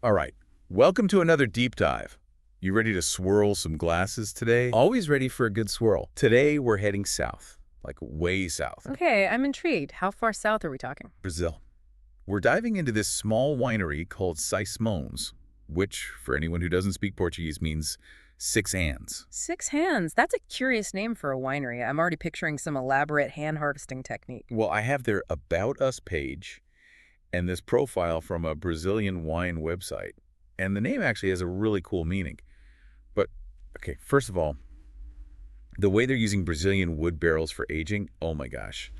All right, welcome to another deep dive. You ready to swirl some glasses today? Always ready for a good swirl. Today we're heading south, like way south, Okay, I'm intrigued. How far south are we talking? Brazil. We're diving into this small winery called Seis Mãos, which, for anyone who doesn't speak Portuguese, means six hands. Six Hands. That's a curious name for a winery. I'm already picturing some elaborate hand harvesting technique. Well, I have their About Us page and this profile from a Brazilian wine website. And the name actually has a really cool meaning. But, okay, first of all, the way they're using Brazilian wood barrels for aging, oh my gosh.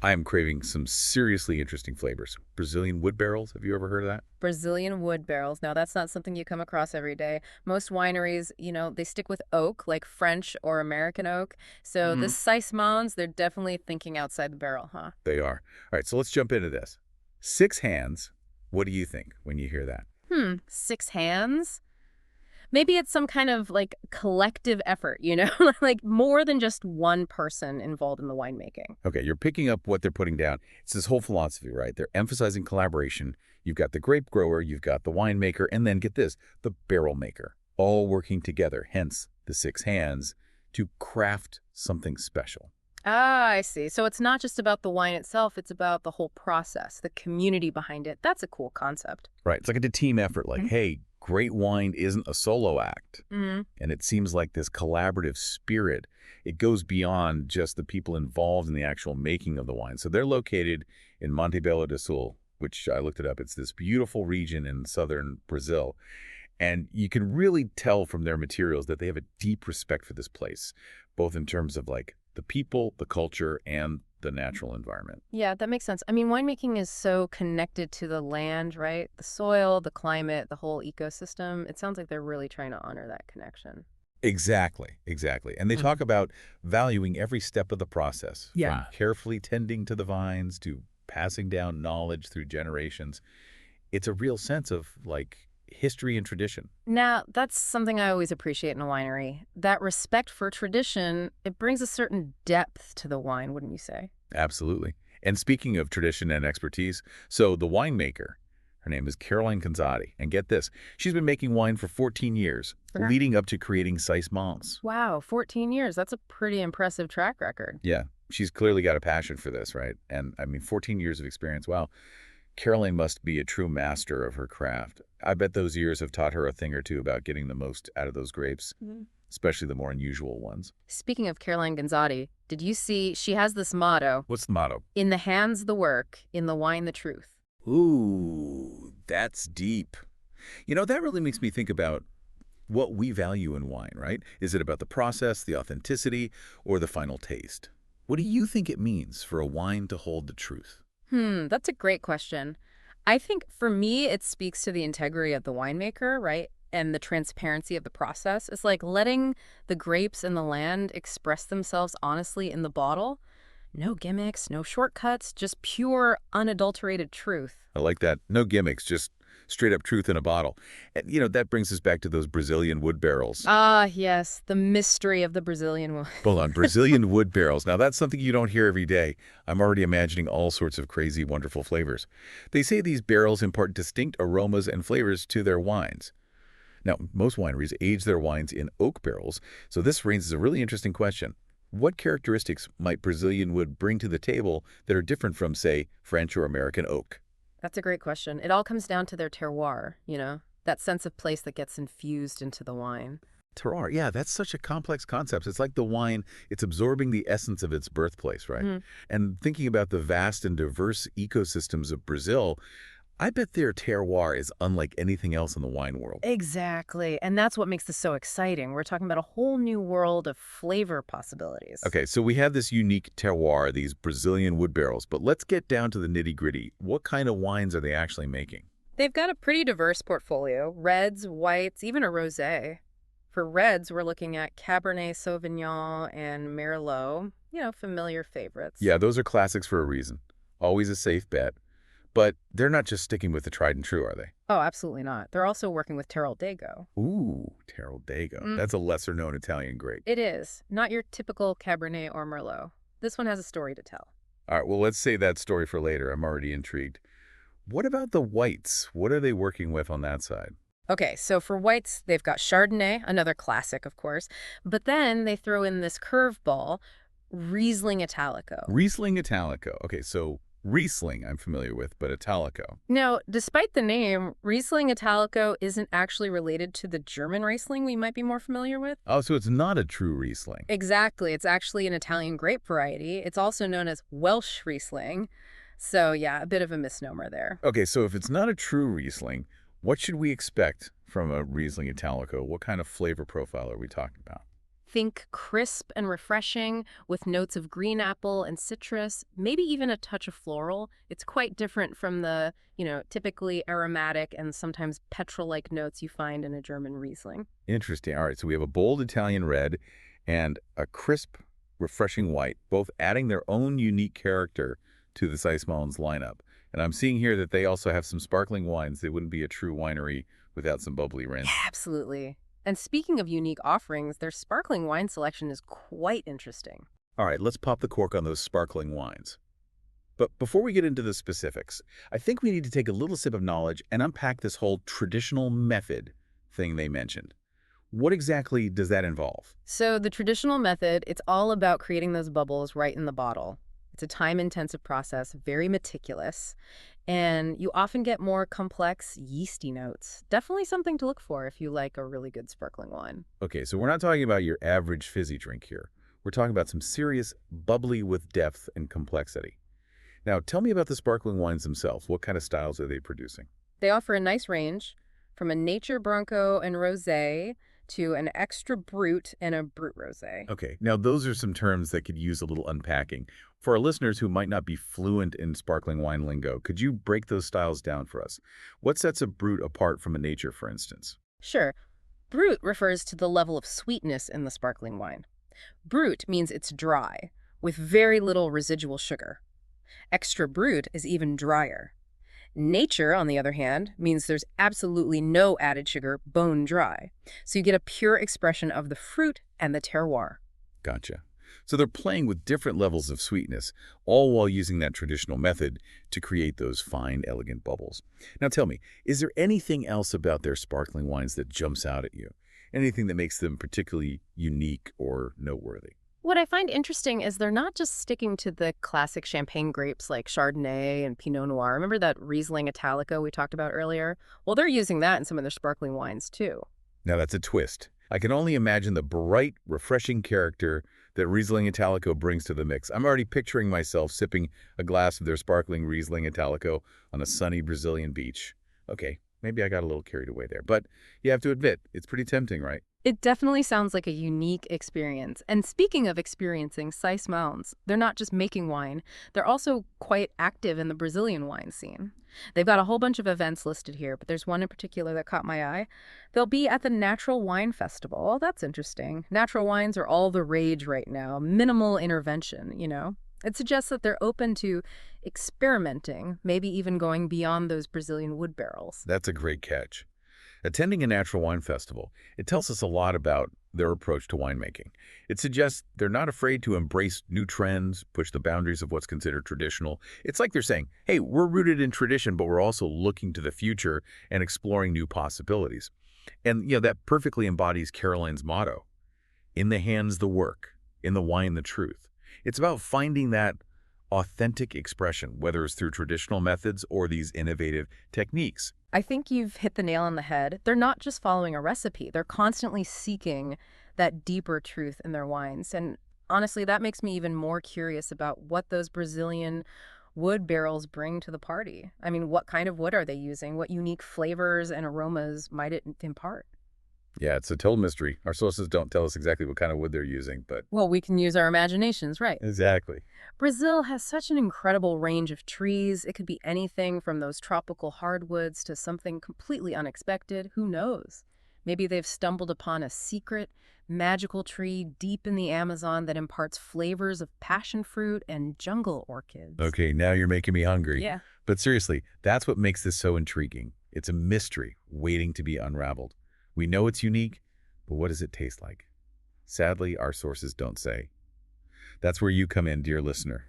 I am craving some seriously interesting flavors. Brazilian wood barrels, have you ever heard of that? Brazilian wood barrels. Now, that's not something you come across every day. Most wineries, they stick with oak, like French or American oak. So the Hmm. Seis Mãos, they're definitely thinking outside the barrel, huh? They are. All right, so let's jump into this. Six hands, what do you think when you hear that? Six hands? Maybe it's some kind of like collective effort, like more than just one person involved in the winemaking. Okay, you're picking up what they're putting down. It's this whole philosophy, right? They're emphasizing collaboration. You've got the grape grower, you've got the winemaker, and then get this, the barrel maker, all working together, hence the six hands, to craft something special. Ah, I see. So it's not just about the wine itself, it's about the whole process, the community behind it. That's a cool concept. Right. It's like a team effort, like, hey, great wine isn't a solo act. Mm-hmm. And it seems like this collaborative spirit, it goes beyond just the people involved in the actual making of the wine. So they're located in Montebello do Sul, which I looked it up. It's this beautiful region in southern Brazil. And you can really tell from their materials that they have a deep respect for this place, both in terms of like the people, the culture, and the natural environment. Yeah, that makes sense. I mean, winemaking is so connected to the land, right? The soil, the climate, the whole ecosystem. It sounds like they're really trying to honor that connection. Exactly, exactly. And they talk about valuing every step of the process, Yeah. from carefully tending to the vines to passing down knowledge through generations. It's a real sense of like history and tradition. Now, that's something I always appreciate in a winery. That respect for tradition, it brings a certain depth to the wine, wouldn't you say? Absolutely. And speaking of tradition and expertise, so the winemaker, her name is Caroline Canzati. And get this, she's been making wine for 14 years, Okay. leading up to creating Seis Mãos. Wow, 14 years. That's a pretty impressive track record. Yeah, she's clearly got a passion for this, right? And I mean, 14 years of experience. Wow. Caroline must be a true master of her craft. I bet those years have taught her a thing or two about getting the most out of those grapes, especially the more unusual ones. Speaking of Caroline Gonzatti, did you see she has this motto, What's the motto? in the hands the work, in the wine the truth. Ooh, that's deep. You know, that really makes me think about what we value in wine, right? Is it about the process, the authenticity, or the final taste? What do you think it means for a wine to hold the truth? That's a great question. I think for me, it speaks to the integrity of the winemaker, right? And the transparency of the process. It's like letting the grapes and the land express themselves honestly in the bottle. No gimmicks, no shortcuts, just pure, unadulterated truth. I like that. No gimmicks, just straight up truth in a bottle. And, you know, that brings us back to those Brazilian wood barrels. Ah, yes, the mystery of the Brazilian one. Hold on, Brazilian wood barrels. Now, that's something you don't hear every day. I'm already imagining all sorts of crazy, wonderful flavors. They say these barrels impart distinct aromas and flavors to their wines. Now, most wineries age their wines in oak barrels, so this raises a really interesting question. What characteristics might Brazilian wood bring to the table that are different from, say, French or American oak? That's a great question. It all comes down to their terroir, that sense of place that gets infused into the wine. Terroir, yeah, that's such a complex concept. It's like the wine, it's absorbing the essence of its birthplace, right? And thinking about the vast and diverse ecosystems of Brazil, I bet their terroir is unlike anything else in the wine world. Exactly. And that's what makes this so exciting. We're talking about a whole new world of flavor possibilities. Okay, so we have this unique terroir, these Brazilian wood barrels, but let's get down to the nitty-gritty. What kind of wines are they actually making? They've got a pretty diverse portfolio, reds, whites, even a rosé. For reds, we're looking at Cabernet Sauvignon and Merlot, familiar favorites. Yeah, those are classics for a reason. Always a safe bet. But they're not just sticking with the tried and true, are they? Oh, absolutely not. They're also working with Terral Dago. Ooh, Dago. That's a lesser-known Italian grape. It is. Not your typical Cabernet or Merlot. This one has a story to tell. All right, well, let's save that story for later. I'm already intrigued. What about the whites? What are they working with on that side? Okay, so for whites, they've got Chardonnay, another classic, of course, but then they throw in this curveball, Riesling Italico. Riesling Italico. Okay, so Riesling I'm familiar with, but Italico. Now, despite the name, Riesling Italico isn't actually related to the German Riesling we might be more familiar with. Oh, so it's not a true Riesling. Exactly, it's actually an Italian grape variety. It's also known as Welsh Riesling. So yeah, a bit of a misnomer there. Okay, so if it's not a true Riesling, what should we expect from a Riesling Italico? What kind of flavor profile are we talking about? Think crisp and refreshing with notes of green apple and citrus, maybe even a touch of floral. It's quite different from the, typically aromatic and sometimes petrol-like notes you find in a German Riesling. Interesting. All right, so we have a bold Italian red and a crisp, refreshing white, both adding their own unique character to the Seis Mãos lineup. And I'm seeing here that they also have some sparkling wines. They wouldn't be a true winery without some bubbly rin. Absolutely. And speaking of unique offerings, their sparkling wine selection is quite interesting. All right, let's pop the cork on those sparkling wines. But before we get into the specifics, I think we need to take a little sip of knowledge and unpack this whole traditional method thing they mentioned. What exactly does that involve? So the traditional method, it's all about creating those bubbles right in the bottle. It's a time-intensive process, very meticulous, and you often get more complex, yeasty notes. Definitely something to look for if you like a really good sparkling wine. Okay, so we're not talking about your average fizzy drink here. We're talking about some serious bubbly with depth and complexity. Now, tell me about the sparkling wines themselves. What kind of styles are they producing? They offer a nice range, from a Nature Bronco and Rosé to an Extra Brut and a Brut Rosé. Okay, now those are some terms that could use a little unpacking. For our listeners who might not be fluent in sparkling wine lingo, could you break those styles down for us? What sets a Brut apart from a Nature, for instance? Sure, Brut refers to the level of sweetness in the sparkling wine. Brut means it's dry, with very little residual sugar. Extra Brut is even drier. Nature, on the other hand, means there's absolutely no added sugar, bone dry. So you get a pure expression of the fruit and the terroir. Gotcha. So they're playing with different levels of sweetness, all while using that traditional method to create those fine, elegant bubbles. Now tell me, is there anything else about their sparkling wines that jumps out at you? Anything that makes them particularly unique or noteworthy? What I find interesting is they're not just sticking to the classic champagne grapes like Chardonnay and Pinot Noir. Remember that Riesling Italico we talked about earlier? Well, they're using that in some of their sparkling wines, too. Now that's a twist. I can only imagine the bright, refreshing character that Riesling Italico brings to the mix. I'm already picturing myself sipping a glass of their sparkling Riesling Italico on a sunny Brazilian beach. Okay, maybe I got a little carried away there, but you have to admit, it's pretty tempting, right? It definitely sounds like a unique experience. And speaking of experiencing Seis Mãos, they're not just making wine, they're also quite active in the Brazilian wine scene. They've got a whole bunch of events listed here, but there's one in particular that caught my eye. They'll be at the Natural Wine Festival. Oh, that's interesting. Natural wines are all the rage right now. Minimal intervention. It suggests that they're open to experimenting, maybe even going beyond those Brazilian wood barrels. That's a great catch. Attending a natural wine festival, it tells us a lot about their approach to winemaking. It suggests they're not afraid to embrace new trends, push the boundaries of what's considered traditional. It's like they're saying, hey, we're rooted in tradition, but we're also looking to the future and exploring new possibilities. And, that perfectly embodies Caroline's motto, in the hands the work, in the wine the truth. It's about finding that authentic expression, whether it's through traditional methods or these innovative techniques. I think you've hit the nail on the head. They're not just following a recipe. They're constantly seeking that deeper truth in their wines. And honestly, that makes me even more curious about what those Brazilian wood barrels bring to the party. I mean, what kind of wood are they using? What unique flavors and aromas might it impart? Yeah, it's a total mystery. Our sources don't tell us exactly what kind of wood they're using, but... Well, we can use our imaginations, right? Exactly. Brazil has such an incredible range of trees. It could be anything from those tropical hardwoods to something completely unexpected. Who knows? Maybe they've stumbled upon a secret, magical tree deep in the Amazon that imparts flavors of passion fruit and jungle orchids. Okay, now you're making me hungry. Yeah. But seriously, that's what makes this so intriguing. It's a mystery waiting to be unraveled. We know it's unique, but what does it taste like? Sadly, our sources don't say. That's where you come in, dear listener.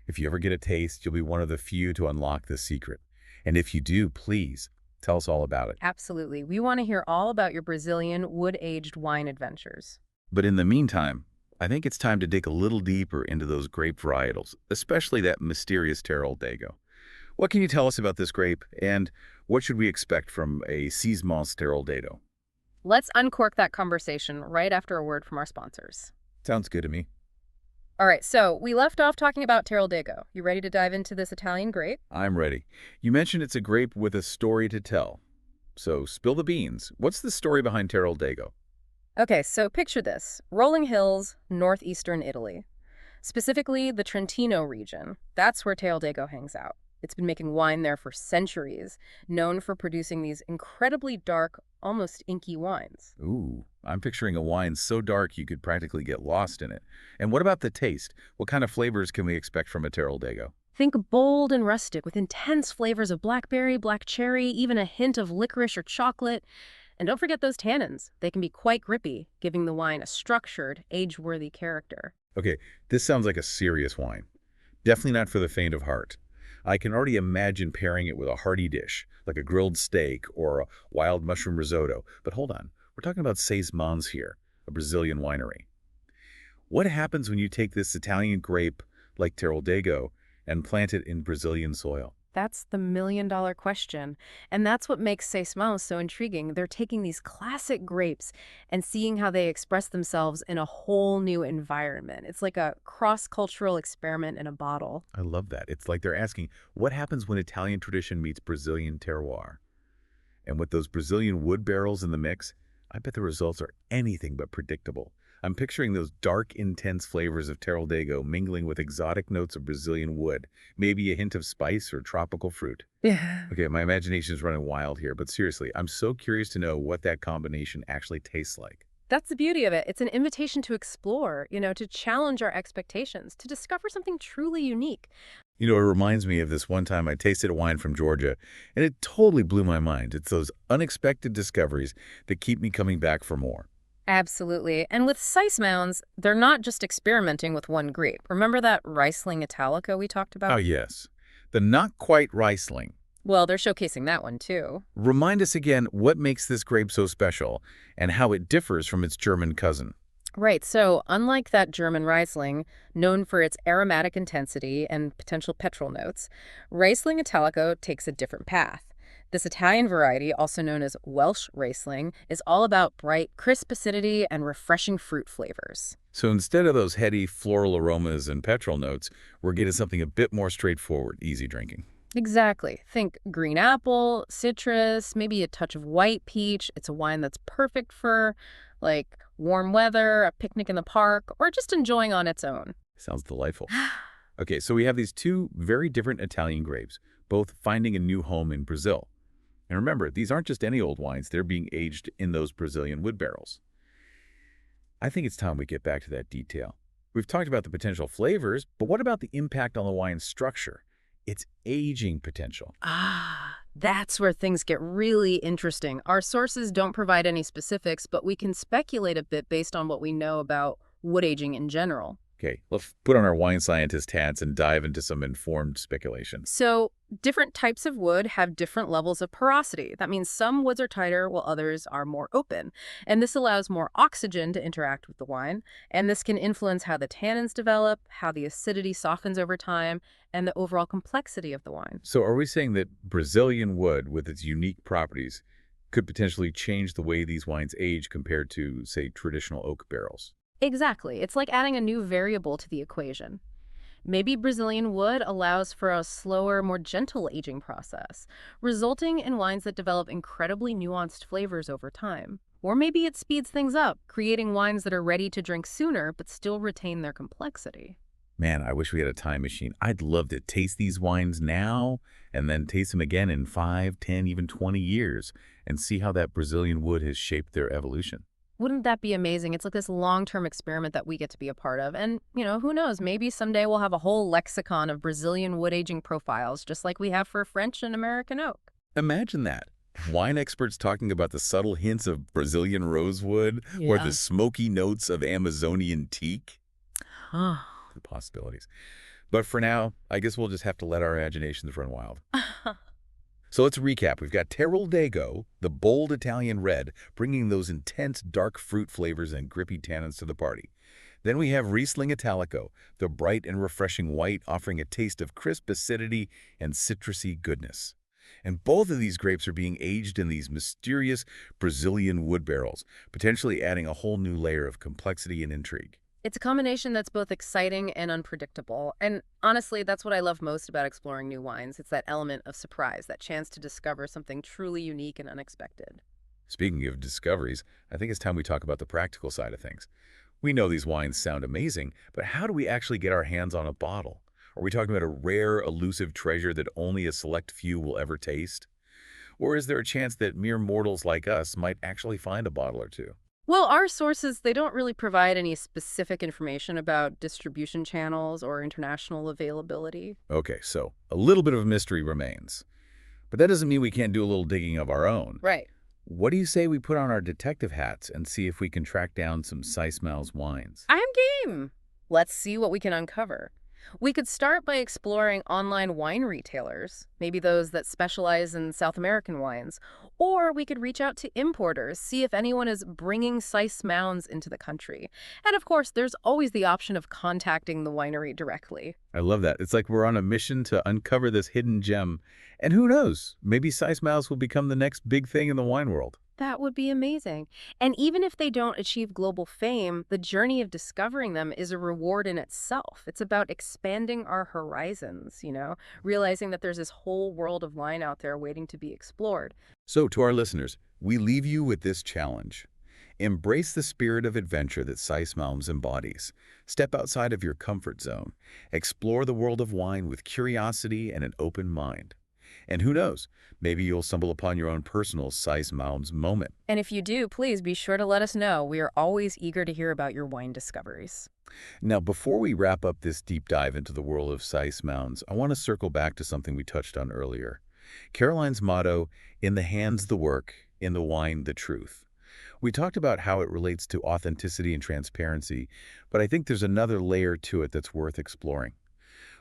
If you ever get a taste, you'll be one of the few to unlock the secret. And if you do, please tell us all about it. Absolutely. We want to hear all about your Brazilian wood-aged wine adventures. But in the meantime, I think it's time to dig a little deeper into those grape varietals, especially that mysterious Terral Dago. What can you tell us about this grape, and what should we expect from a Seis Mãos Terral Dago? Let's uncork that conversation right after a word from our sponsors. Sounds good to me. All right, so we left off talking about Terral Dago. You ready to dive into this Italian grape? I'm ready. You mentioned it's a grape with a story to tell. So spill the beans. What's the story behind Terral Dago? Okay, so picture this. Rolling hills, northeastern Italy. Specifically, the Trentino region. That's where Terral Dago hangs out. It's been making wine there for centuries, known for producing these incredibly dark, almost inky wines. Ooh, I'm picturing a wine so dark you could practically get lost in it. And what about the taste? What kind of flavors can we expect from a Terral Dago? Think bold and rustic with intense flavors of blackberry, black cherry, even a hint of licorice or chocolate. And don't forget those tannins. They can be quite grippy, giving the wine a structured, age-worthy character. Okay, this sounds like a serious wine. Definitely not for the faint of heart. I can already imagine pairing it with a hearty dish, like a grilled steak or a wild mushroom risotto. But hold on, we're talking about Seis Mãos here, a Brazilian winery. What happens when you take this Italian grape like Terral Dago and plant it in Brazilian soil? That's the million-dollar question. And that's what makes Seis Mãos so intriguing. They're taking these classic grapes and seeing how they express themselves in a whole new environment. It's like a cross-cultural experiment in a bottle. I love that. It's like they're asking, what happens when Italian tradition meets Brazilian terroir? And with those Brazilian wood barrels in the mix, I bet the results are anything but predictable. I'm picturing those dark, intense flavors of Terral Dago mingling with exotic notes of Brazilian wood, maybe a hint of spice or tropical fruit. Yeah. Okay, my imagination is running wild here, but seriously, I'm so curious to know what that combination actually tastes like. That's the beauty of it. It's an invitation to explore, to challenge our expectations, to discover something truly unique. You know, it reminds me of this one time I tasted a wine from Georgia, and it totally blew my mind. It's those unexpected discoveries that keep me coming back for more. Absolutely. And with Seis Mãos, they're not just experimenting with one grape. Remember that Riesling Italica we talked Oh, about? yes. The not quite Riesling. Well, they're showcasing that one too. Remind us again what makes this grape so special and how it differs from its German cousin. Right, so unlike that German Riesling, known for its aromatic intensity and potential petrol notes, Riesling Italico takes a different path. This Italian variety, also known as Welsh Riesling, is all about bright, crisp acidity and refreshing fruit flavors. So instead of those heady floral aromas and petrol notes, we're getting something a bit more straightforward, easy drinking. Exactly. Think green apple, citrus, maybe a touch of white peach. It's a wine that's perfect for, like, warm weather, a picnic in the park, or just enjoying on its own. Sounds delightful. Okay, so we have these two very different Italian grapes, both finding a new home in Brazil. And remember, these aren't just any old wines. They're being aged in those Brazilian wood barrels. I think it's time we get back to that detail. We've talked about the potential flavors, but what about the impact on the wine's structure? Its aging potential. That's where things get really interesting. Our sources don't provide any specifics, but we can speculate a bit based on what we know about wood aging in general. Okay, let's put on our wine scientist hats and dive into some informed speculation. So, different types of wood have different levels of porosity. That means some woods are tighter while others are more open. And this allows more oxygen to interact with the wine. And this can influence how the tannins develop, how the acidity softens over time, and the overall complexity of the wine. So are we saying that Brazilian wood, with its unique properties, could potentially change the way these wines age compared to, say, traditional oak barrels? Exactly. It's like adding a new variable to the equation. Maybe Brazilian wood allows for a slower, more gentle aging process, resulting in wines that develop incredibly nuanced flavors over time. Or maybe it speeds things up, creating wines that are ready to drink sooner but still retain their complexity. Man, I wish we had a time machine. I'd love to taste these wines now and then taste them again in 5, 10, even 20 years and see how that Brazilian wood has shaped their evolution. Wouldn't that be amazing? It's like this long-term experiment that we get to be a part of. And, who knows, maybe someday we'll have a whole lexicon of Brazilian wood aging profiles, just like we have for French and American oak. Imagine that. Wine experts talking about the subtle hints of Brazilian rosewood or the smoky notes of Amazonian teak. The possibilities. But for now, I guess we'll just have to let our imaginations run wild. So let's recap. We've got Terrell Dago, the bold Italian red, bringing those intense dark fruit flavors and grippy tannins to the party. Then we have Riesling Italico, the bright and refreshing white, offering a taste of crisp acidity and citrusy goodness. And both of these grapes are being aged in these mysterious Brazilian wood barrels, potentially adding a whole new layer of complexity and intrigue. It's a combination that's both exciting and unpredictable. And honestly, that's what I love most about exploring new wines. It's that element of surprise, that chance to discover something truly unique and unexpected. Speaking of discoveries, I think it's time we talk about the practical side of things. We know these wines sound amazing, but how do we actually get our hands on a bottle? Are we talking about a rare, elusive treasure that only a select few will ever taste? Or is there a chance that mere mortals like us might actually find a bottle or two? Well, our sources, they don't really provide any specific information about distribution channels or international availability. Okay, so a little bit of mystery remains. But that doesn't mean we can't do a little digging of our own. Right. What do you say we put on our detective hats and see if we can track down some Seis Mãos wines? I'm game. Let's see what we can uncover. We could start by exploring online wine retailers, maybe those that specialize in South American wines. Or we could reach out to importers, see if anyone is bringing Seis Mãos into the country. And of course, there's always the option of contacting the winery directly. I love that. It's like we're on a mission to uncover this hidden gem. And who knows, maybe Seis Mãos will become the next big thing in the wine world. That would be amazing. And even if they don't achieve global fame, the journey of discovering them is a reward in itself. It's about expanding our horizons, realizing that there's this whole world of wine out there waiting to be explored. So to our listeners, we leave you with this challenge. Embrace the spirit of adventure that Seis Mãos embodies. Step outside of your comfort zone. Explore the world of wine with curiosity and an open mind. And who knows, maybe you'll stumble upon your own personal Seis Mãos moment. And if you do, please be sure to let us know. We are always eager to hear about your wine discoveries. Now, before we wrap up this deep dive into the world of Seis Mãos, I want to circle back to something we touched on earlier. Caroline's motto, in the hands the work, in the wine the truth. We talked about how it relates to authenticity and transparency, but I think there's another layer to it that's worth exploring.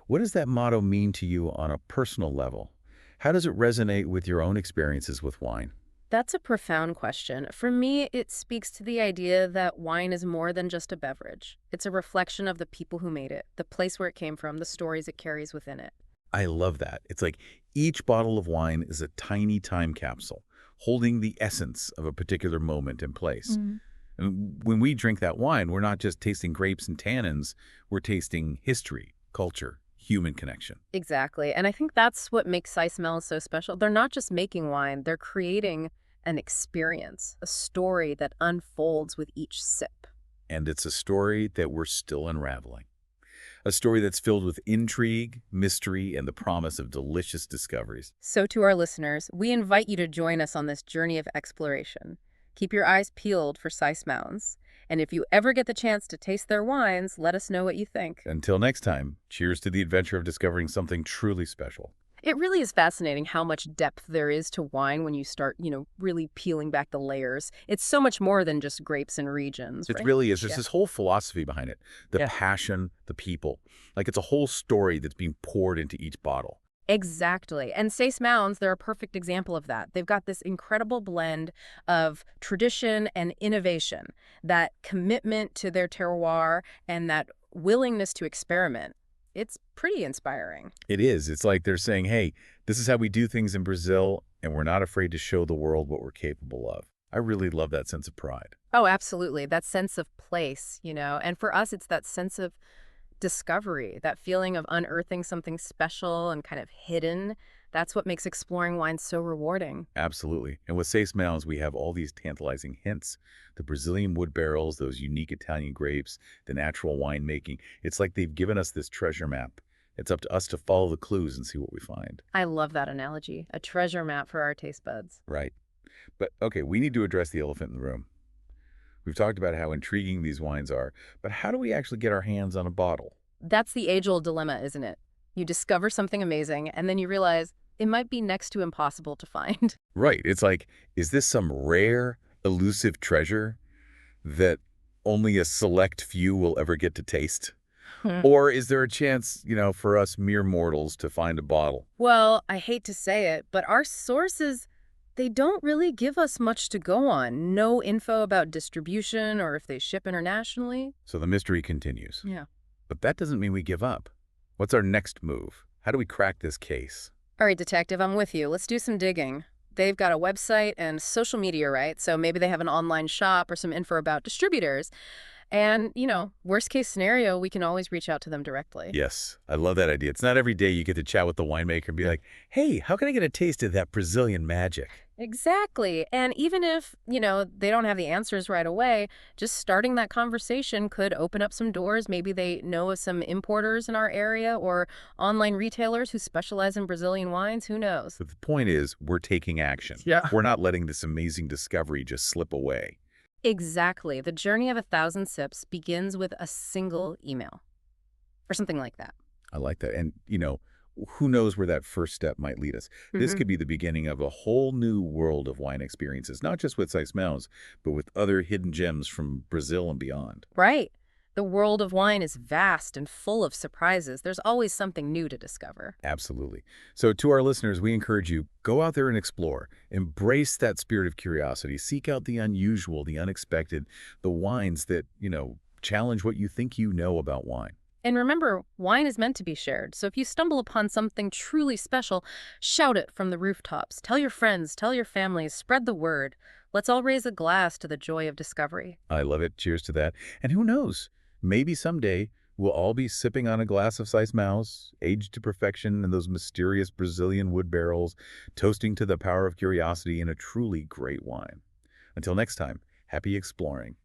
What does that motto mean to you on a personal level? How does it resonate with your own experiences with wine? That's a profound question. For me, it speaks to the idea that wine is more than just a beverage. It's a reflection of the people who made it, the place where it came from, the stories it carries within it. I love that. It's like each bottle of wine is a tiny time capsule, holding the essence of a particular moment and place. And when we drink that wine, we're not just tasting grapes and tannins, we're tasting history, culture, human connection. Exactly. And I think that's what makes Seis Mãos so special. They're not just making wine, they're creating an experience, a story that unfolds with each sip. And it's a story that we're still unraveling. A story that's filled with intrigue, mystery, and the promise of delicious discoveries. So to our listeners, we invite you to join us on this journey of exploration. Keep your eyes peeled for Seis Mãos. And if you ever get the chance to taste their wines, let us know what you think. Until next time, cheers to the adventure of discovering something truly special. It really is fascinating how much depth there is to wine when you start, really peeling back the layers. It's so much more than just grapes and regions, It right? really is. There's Yeah. this whole philosophy behind it. The Yeah. passion, the people. Like it's a whole story that's being poured into each bottle. Exactly. And Seis Mãos, they're a perfect example of that. They've got this incredible blend of tradition and innovation, that commitment to their terroir, and that willingness to experiment. It's pretty inspiring. It is. It's like they're saying, hey, this is how we do things in Brazil, and we're not afraid to show the world what we're capable of. I really love that sense of pride. Oh, absolutely. That sense of place, and for us, it's that sense of discovery, that feeling of unearthing something special and kind of hidden. That's what makes exploring wine so rewarding. Absolutely. And with Seis Mãos, we have all these tantalizing hints. The Brazilian wood barrels, those unique Italian grapes, the natural winemaking. It's like they've given us this treasure map. It's up to us to follow the clues and see what we find. I love that analogy, a treasure map for our taste buds. Right. But, okay, we need to address the elephant in the room. We've talked about how intriguing these wines are, but how do we actually get our hands on a bottle? That's the age-old dilemma, isn't it? You discover something amazing, and then you realize it might be next to impossible to find. Right. It's like, is this some rare, elusive treasure that only a select few will ever get to taste? Hmm. Or is there a chance, for us mere mortals to find a bottle? Well, I hate to say it, but our sources, they don't really give us much to go on. No info about distribution or if they ship internationally. So the mystery continues. Yeah. But that doesn't mean we give up. What's our next move? How do we crack this case? All right, detective, I'm with you. Let's do some digging. They've got a website and social media, right? So maybe they have an online shop or some info about distributors. And, worst case scenario, we can always reach out to them directly. Yes, I love that idea. It's not every day you get to chat with the winemaker and be like, hey, how can I get a taste of that Brazilian magic? Exactly. And even if, they don't have the answers right away, just starting that conversation could open up some doors. Maybe they know of some importers in our area or online retailers who specialize in Brazilian wines. Who knows? But the point is, we're taking action. Yeah. We're not letting this amazing discovery just slip away. Exactly. The journey of 1,000 sips begins with a single email or something like that. I like that. And, who knows where that first step might lead us. This could be the beginning of a whole new world of wine experiences, not just with Seis Mãos, but with other hidden gems from Brazil and beyond. Right. The world of wine is vast and full of surprises. There's always something new to discover. Absolutely. So to our listeners, we encourage you, go out there and explore. Embrace that spirit of curiosity. Seek out the unusual, the unexpected, the wines that, challenge what you think you know about wine. And remember, wine is meant to be shared. So if you stumble upon something truly special, shout it from the rooftops. Tell your friends, tell your families, spread the word. Let's all raise a glass to the joy of discovery. I love it. Cheers to that. And who knows? Maybe someday we'll all be sipping on a glass of Seis Mãos, aged to perfection in those mysterious Brazilian wood barrels, toasting to the power of curiosity in a truly great wine. Until next time, happy exploring.